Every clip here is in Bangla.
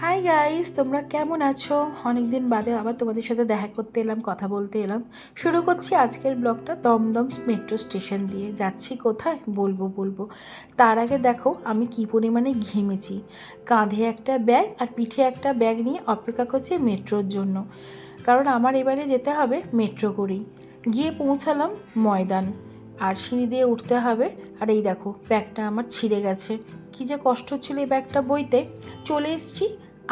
হাই গাইস, তোমরা কেমন আছো? অনেকদিন বাদে আবার তোমাদের সাথে দেখা করতে এলাম, কথা বলতে এলাম। শুরু করছি আজকের ব্লগটা দমদম মেট্রো স্টেশন দিয়ে। যাচ্ছি কোথায় বলবো। তার আগে দেখো আমি কি পরিমাণে ঘেমেছি। কাঁধে একটা ব্যাগ আর পিঠে একটা ব্যাগ নিয়ে অপেক্ষা করছি মেট্রোর জন্য, কারণ আমার এবারে যেতে হবে মেট্রো করেই। গিয়ে পৌঁছালাম ময়দান, আর সিঁড়ি দিয়ে উঠতে হবে। আর এই দেখো ব্যাগটা আমার ছিঁড়ে গেছে। কী যে কষ্ট ছিল এই ব্যাগটা বইতে। চলে এসেছি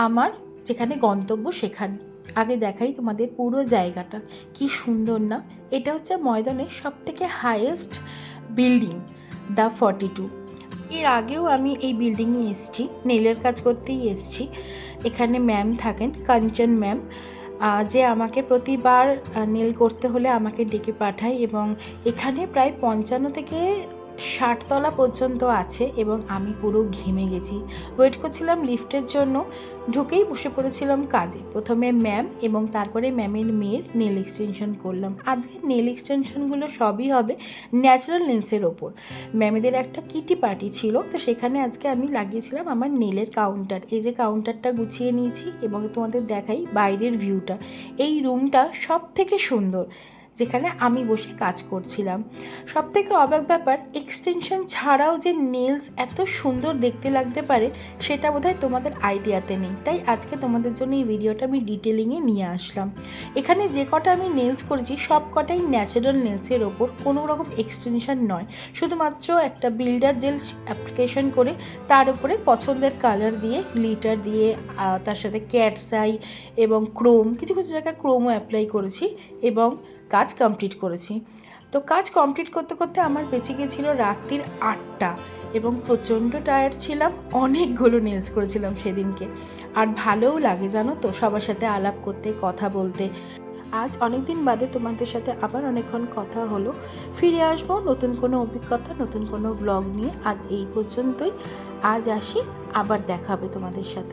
আমার যেখানে গন্তব্য সেখানে। আগে দেখাই তোমাদের পুরো জায়গাটা, কি সুন্দর না? এটা হচ্ছে ময়দানের সবথেকে হাইয়েস্ট বিল্ডিং, দ্য 42। এর আগেও আমি এই বিল্ডিংয়ে এসেছি, নেলের কাজ করতেই এসেছি। এখানে ম্যাম থাকেন, কাঞ্চন ম্যাম, যে আমাকে প্রতিবার নেল করতে হলে আমাকে ডেকে পাঠায়। এবং এখানে প্রায় 55 থেকে 60 তলা পর্যন্ত আছে, এবং আমি পুরো ঘেমে গেছি। ওয়েট করছিলাম লিফটের জন্য, ঢুকেই বসে পড়েছিলাম কাজে। প্রথমে ম্যাম এবং তারপরে ম্যামের মেয়ের নেল এক্সটেনশন করলাম। আজকে নেল এক্সটেনশনগুলো সবই হবে ন্যাচারাল নেলসের ওপর। ম্যামেদের একটা কিটি পার্টি ছিল, তো সেখানে আজকে আমি লাগিয়েছিলাম আমার নেলের কাউন্টার। এই যে কাউন্টারটা গুছিয়ে নিয়েছি, এবং তোমাদের দেখাই বাইরের ভিউটা। এই রুমটা সব থেকে সুন্দর, যেখানে আমি বসে কাজ করছিলাম। সব থেকে অবাক ব্যাপার, এক্সটেনশন ছাড়াও যে নেলস এত সুন্দর দেখতে লাগতে পারে সেটা বোধহয় তোমাদের আইডিয়াতে নেই। তাই আজকে তোমাদের জন্য এই ভিডিওটা আমি ডিটেলিংয়ে নিয়ে আসলাম। এখানে যে কটা আমি নেলস করেছি সব কটাই ন্যাচারাল নেলসের ওপর, কোনো রকম এক্সটেনশন নয়। শুধুমাত্র একটা বিল্ডার জেল অ্যাপ্লিকেশন করে তার উপরে পছন্দের কালার দিয়ে, গ্লিটার দিয়ে, তার সাথে ক্যাটস আই এবং ক্রোম, কিছু কিছু জায়গায় ক্রোমও অ্যাপ্লাই করেছি, এবং কাজ কমপ্লিট করেছি। তো কাজ কমপ্লিট করতে করতে আমার বেঁচে গেছিলো রাত্রির 8টা, এবং প্রচণ্ড টায়ার্ড ছিলাম। অনেকগুলো নেলস করেছিলাম সেদিনকে। আর ভালোও লাগে জানো তো, সবার সাথে আলাপ করতে, কথা বলতে। আজ অনেক দিন বাদে তোমাদের সাথে আবার অনেকক্ষণ কথা হলো। ফিরে আসবো নতুন কোনো অভিজ্ঞতা, নতুন কোনো ব্লগ নিয়ে। আজ এই পর্যন্তই। আজ আসি, আবার দেখা হবে তোমাদের সাথে।